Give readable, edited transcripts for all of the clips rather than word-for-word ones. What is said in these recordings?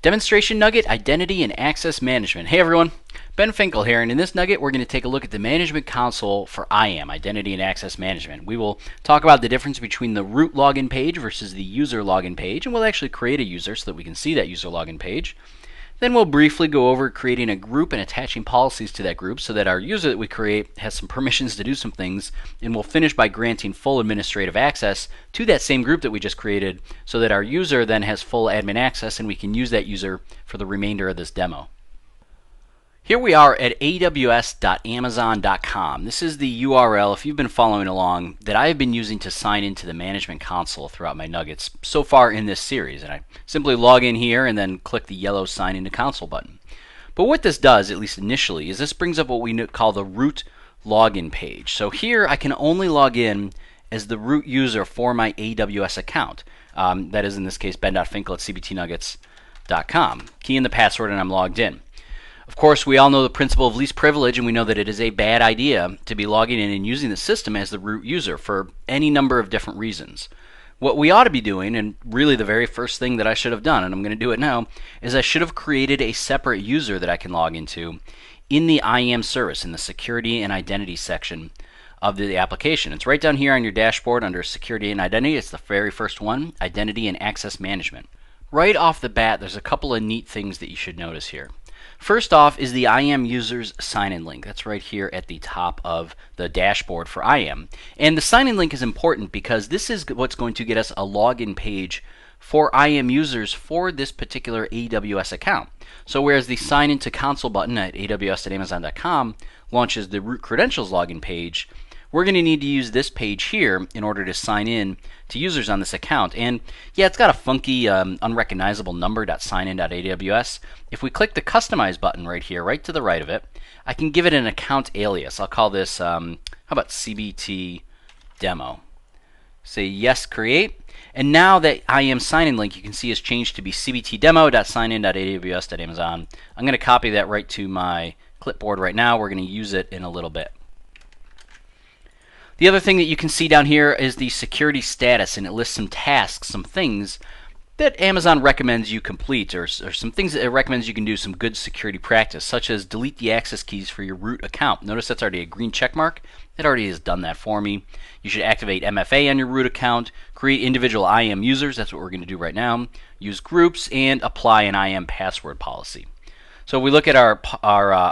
Demonstration Nugget, Identity and Access Management. Hey everyone, Ben Finkel here, and in this nugget we're going to take a look at the Management Console for IAM, Identity and Access Management. We will talk about the difference between the root login page versus the user login page, and we'll actually create a user so that we can see that user login page. Then we'll briefly go over creating a group and attaching policies to that group so that our user that we create has some permissions to do some things, and we'll finish by granting full administrative access to that same group that we just created so that our user then has full admin access and we can use that user for the remainder of this demo. Here we are at aws.amazon.com. This is the URL, if you've been following along, that I have been using to sign into the Management Console throughout my nuggets so far in this series. And I simply log in here and then click the yellow Sign into Console button. But what this does, at least initially, is this brings up what we call the root login page. So here I can only log in as the root user for my AWS account. That is, in this case, ben.finkel@cbtnuggets.com. Key in the password and I'm logged in. Of course, we all know the principle of least privilege, and we know that it is a bad idea to be logging in and using the system as the root user for any number of different reasons. What we ought to be doing, and really the very first thing that I should have done, and I'm going to do it now, is I should have created a separate user that I can log into in the IAM service, in the Security and Identity section of the application. It's right down here on your dashboard under Security and Identity. It's the very first one, Identity and Access Management. Right off the bat, there's a couple of neat things that you should notice here. First off is the IAM user's sign-in link. That's right here at the top of the dashboard for IAM. And the sign-in link is important because this is what's going to get us a login page for IAM users for this particular AWS account. So whereas the Sign into Console button at aws.amazon.com launches the root credentials login page, we're going to need to use this page here in order to sign in to users on this account. And yeah, it's got a funky, unrecognizable number.signin.aws. If we click the Customize button right here, right to the right of it, I can give it an account alias. I'll call this, how about CBT Demo? Say yes, create. And now that IAM sign-in link you can see has changed to be cbtdemo.signin.aws.amazon. I'm going to copy that right to my clipboard right now. We're going to use it in a little bit. The other thing that you can see down here is the security status, and it lists some tasks, some things that Amazon recommends you complete, or some things that it recommends you can do some good security practice, such as delete the access keys for your root account. Notice that's already a green check mark. It already has done that for me. You should activate MFA on your root account, create individual IAM users, that's what we're going to do right now, use groups, and apply an IAM password policy. So if we look at our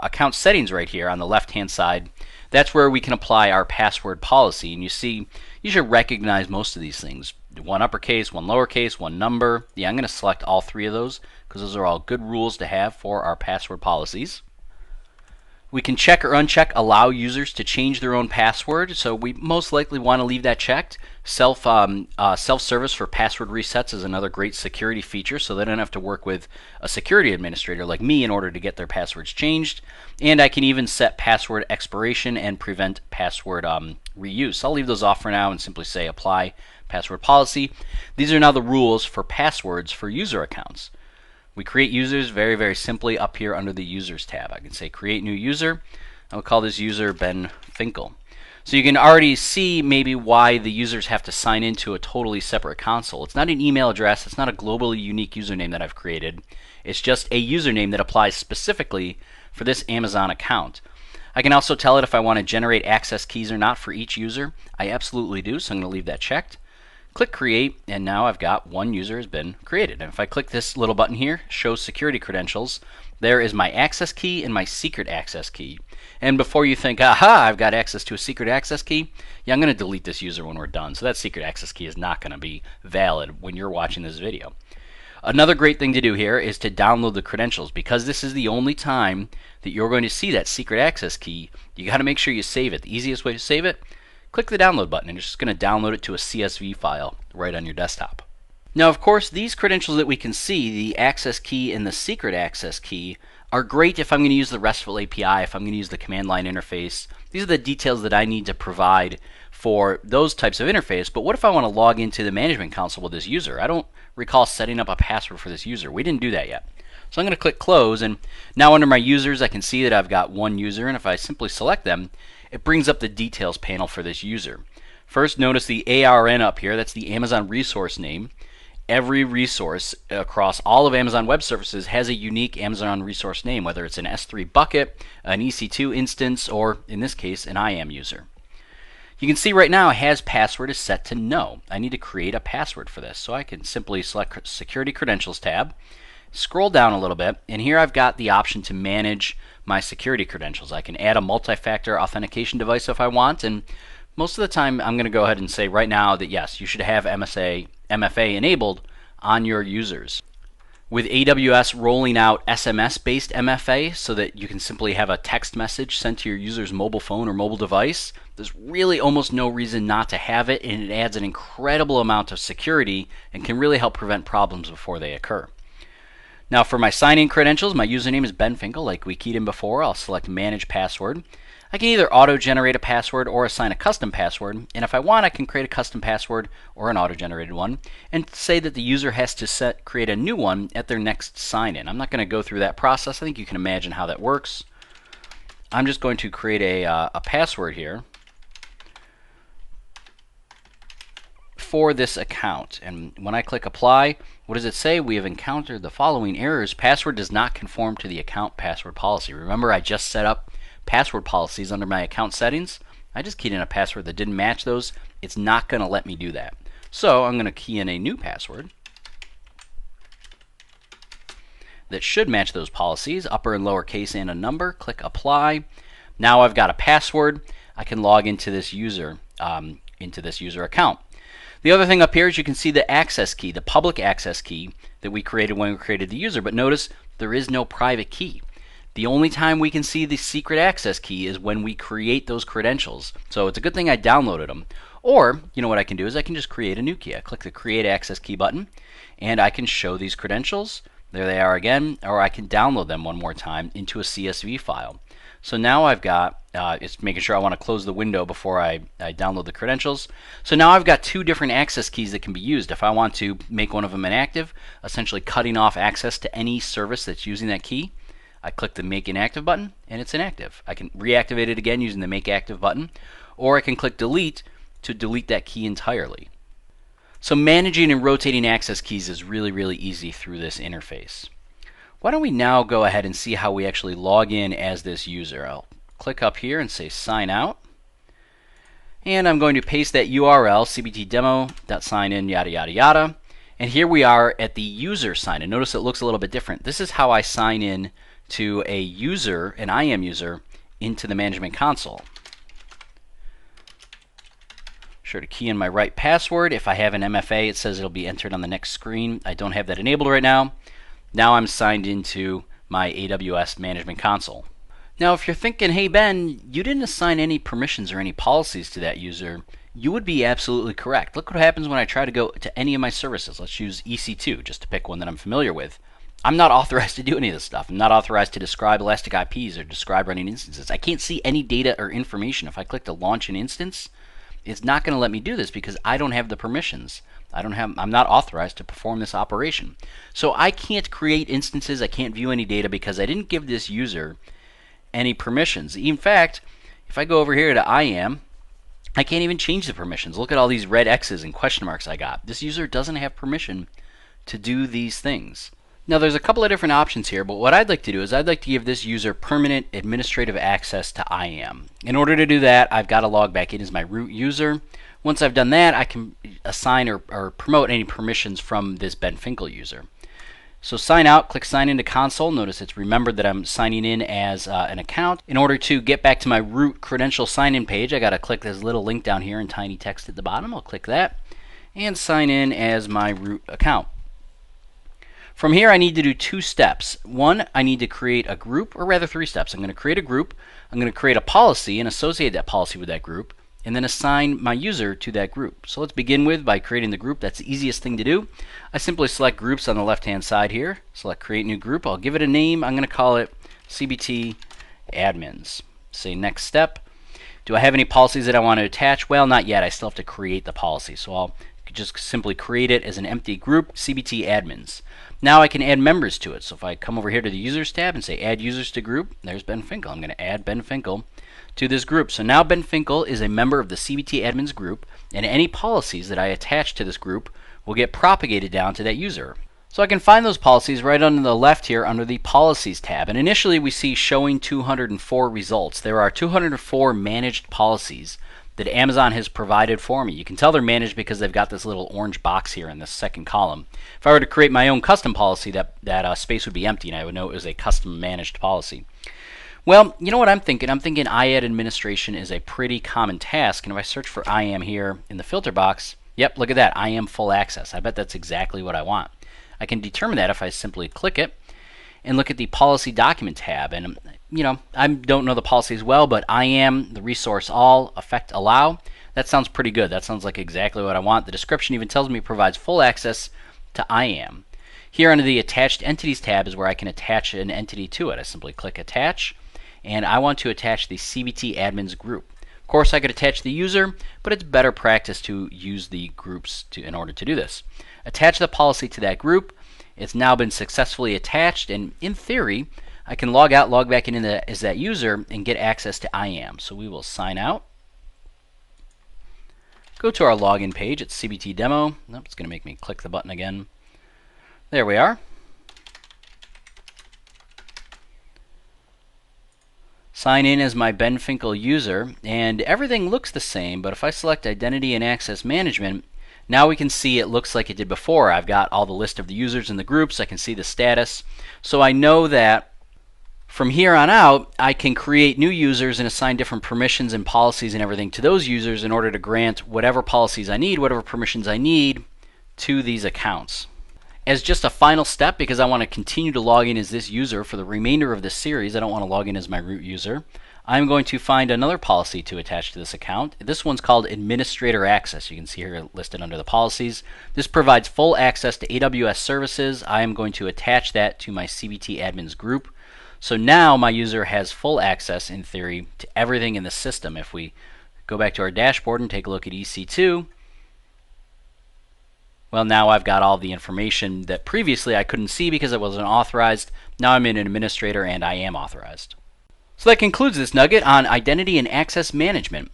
account settings right here on the left-hand side, that's where we can apply our password policy. And you see, you should recognize most of these things. One uppercase, one lowercase, one number. Yeah, I'm going to select all three of those because those are all good rules to have for our password policies. We can check or uncheck allow users to change their own password, so we most likely want to leave that checked. Self-service for password resets is another great security feature, so they don't have to work with a security administrator like me in order to get their passwords changed. And I can even set password expiration and prevent password reuse. So I'll leave those off for now and simply say apply password policy. These are now the rules for passwords for user accounts. We create users very, very simply up here under the Users tab. I can say Create New User. I'll call this user Ben Finkel. So you can already see maybe why the users have to sign into a totally separate console. It's not an email address. It's not a globally unique username that I've created. It's just a username that applies specifically for this Amazon account. I can also tell it if I want to generate access keys or not for each user. I absolutely do, so I'm going to leave that checked. Click Create, and now I've got one user has been created. And if I click this little button here, Show Security Credentials, there is my access key and my secret access key. And before you think, aha, I've got access to a secret access key, yeah, I'm going to delete this user when we're done. So that secret access key is not going to be valid when you're watching this video. Another great thing to do here is to download the credentials. Because this is the only time that you're going to see that secret access key, you got to make sure you save it. The easiest way to save it, click the download button and you're just going to download it to a CSV file right on your desktop. Now, of course, these credentials that we can see, the access key and the secret access key, are great if I'm going to use the RESTful API, if I'm going to use the command line interface. These are the details that I need to provide for those types of interface. But what if I want to log into the Management Console with this user? I don't recall setting up a password for this user. We didn't do that yet. So I'm going to click Close, and now under my users I can see that I've got one user, and if I simply select them, it brings up the details panel for this user. First, notice the ARN up here. That's the Amazon resource name. every resource across all of Amazon Web Services has a unique Amazon resource name, whether it's an S3 bucket, an EC2 instance, or in this case, an IAM user. You can see right now has password is set to no. I need to create a password for this. So I can simply select Security Credentials tab, scroll down a little bit, and here I've got the option to manage my security credentials. I can add a multi-factor authentication device if I want, and most of the time I'm going to go ahead and say right now that yes, you should have MFA enabled on your users. With AWS rolling out SMS-based MFA so that you can simply have a text message sent to your user's mobile phone or mobile device, there's really almost no reason not to have it, and it adds an incredible amount of security and can really help prevent problems before they occur. Now for my sign-in credentials, my username is Ben Finkel, like we keyed in before. I'll select Manage Password. I can either auto-generate a password or assign a custom password, and if I want, I can create a custom password or an auto-generated one and say that the user has to create a new one at their next sign-in. I'm not going to go through that process. I think you can imagine how that works. I'm just going to create a password here for this account, and when I click Apply, what does it say? We have encountered the following errors. Password does not conform to the account password policy. Remember, I just set up password policies under my account settings. I just keyed in a password that didn't match those. It's not going to let me do that. So I'm going to key in a new password that should match those policies, upper and lower case and a number. Click Apply. Now I've got a password. I can log into this user account. The other thing up here is you can see the access key, the public access key that we created when we created the user, but notice there is no private key. The only time we can see the secret access key is when we create those credentials. So it's a good thing I downloaded them. Or, you know what I can do is I can just create a new key. I click the Create Access Key button, and I can show these credentials. There they are again, or I can download them one more time into a CSV file. So now I've got, it's making sure I want to close the window before I download the credentials. So now I've got two different access keys that can be used. If I want to make one of them inactive, essentially cutting off access to any service that's using that key, I click the Make Inactive button, and it's inactive. I can reactivate it again using the Make Active button, or I can click Delete to delete that key entirely. So managing and rotating access keys is really, really easy through this interface. Why don't we now go ahead and see how we actually log in as this user. I'll click up here and say Sign Out. And I'm going to paste that URL, cbtdemo.signin, yada, yada, yada. And here we are at the user sign in. Notice it looks a little bit different. This is how I sign in to a user, an IAM user, into the management console. Sure to key in my right password. If I have an MFA, it says it'll be entered on the next screen. I don't have that enabled right now. Now I'm signed into my AWS management console. Now if you're thinking, hey Ben, you didn't assign any permissions or any policies to that user, you would be absolutely correct. Look what happens when I try to go to any of my services. Let's use EC2 just to pick one that I'm familiar with. I'm not authorized to do any of this stuff. I'm not authorized to describe elastic IPs or describe running instances. I can't see any data or information. If I click to launch an instance, it's not going to let me do this because I don't have the permissions. I'm not authorized to perform this operation. So I can't create instances. I can't view any data because I didn't give this user any permissions. In fact, if I go over here to IAM, I can't even change the permissions. Look at all these red X's and question marks I got. This user doesn't have permission to do these things. Now there's a couple of different options here, but what I'd like to do is I'd like to give this user permanent administrative access to IAM. In order to do that, I've got to log back in as my root user. Once I've done that, I can assign or promote any permissions from this Ben Finkel user. So sign out, click sign into console. Notice it's remembered that I'm signing in as an account. In order to get back to my root credential sign-in page, I got to click this little link down here in tiny text at the bottom. I'll click that and sign in as my root account. From here, I need to do two steps. One, I need to create a group, or rather three steps. I'm going to create a group, I'm going to create a policy and associate that policy with that group, and then assign my user to that group. So let's begin by creating the group. That's the easiest thing to do. I simply select groups on the left-hand side here, select create new group. I'll give it a name. I'm going to call it CBT admins. Say next step. Do I have any policies that I want to attach? Well, not yet. I still have to create the policy. So I'll just simply create it as an empty group, CBT admins. Now I can add members to it. So if I come over here to the users tab and say add users to group, there's Ben Finkel. I'm going to add Ben Finkel to this group. So now Ben Finkel is a member of the CBT admins group, and any policies that I attach to this group will get propagated down to that user. So I can find those policies right on the left here under the Policies tab. And initially we see showing 204 results. There are 204 managed policies that Amazon has provided for me. You can tell they're managed because they've got this little orange box here in this second column. If I were to create my own custom policy, that space would be empty and I would know it was a custom managed policy. Well, you know what I'm thinking? I'm thinking IAM administration is a pretty common task, and if I search for IAM here in the filter box, yep, look at that, IAM full access. I bet that's exactly what I want. I can determine that if I simply click it and look at the policy document tab. And you know, I don't know the policy as well, but IAM, the resource all, effect allow, that sounds pretty good. That sounds like exactly what I want. The description even tells me it provides full access to IAM. Here under the attached entities tab is where I can attach an entity to it. I simply click attach, and I want to attach the CBT admins group. Of course, I could attach the user, but it's better practice to use the groups in order to do this. Attach the policy to that group. It's now been successfully attached, and in theory, I can log out, log back in as that user, and get access to IAM. So we will sign out. Go to our login page. It's CBT demo. Nope, it's going to make me click the button again. There we are. Sign in as my Ben Finkel user, and everything looks the same, but if I select Identity and Access Management, now we can see it looks like it did before. I've got all the list of the users and the groups. I can see the status. So I know that from here on out, I can create new users and assign different permissions and policies and everything to those users in order to grant whatever policies I need, whatever permissions I need to these accounts. As just a final step, because I want to continue to log in as this user for the remainder of this series, I don't want to log in as my root user, I'm going to find another policy to attach to this account. This one's called Administrator Access. You can see here listed under the policies. This provides full access to AWS services. I am going to attach that to my CBT admins group. So now my user has full access, in theory, to everything in the system. If we go back to our dashboard and take a look at EC2, well, now I've got all the information that previously I couldn't see because it wasn't authorized. Now I'm an administrator and I am authorized. So that concludes this nugget on identity and access management.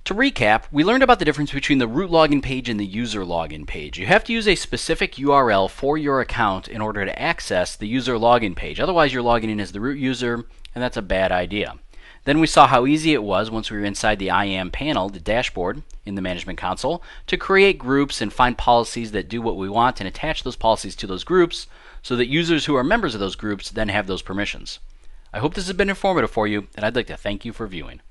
To recap, we learned about the difference between the root login page and the user login page. You have to use a specific URL for your account in order to access the user login page. Otherwise, you're logging in as the root user, and that's a bad idea. Then we saw how easy it was once we were inside the IAM panel, the dashboard in the management console, to create groups and find policies that do what we want and attach those policies to those groups so that users who are members of those groups then have those permissions. I hope this has been informative for you, and I'd like to thank you for viewing.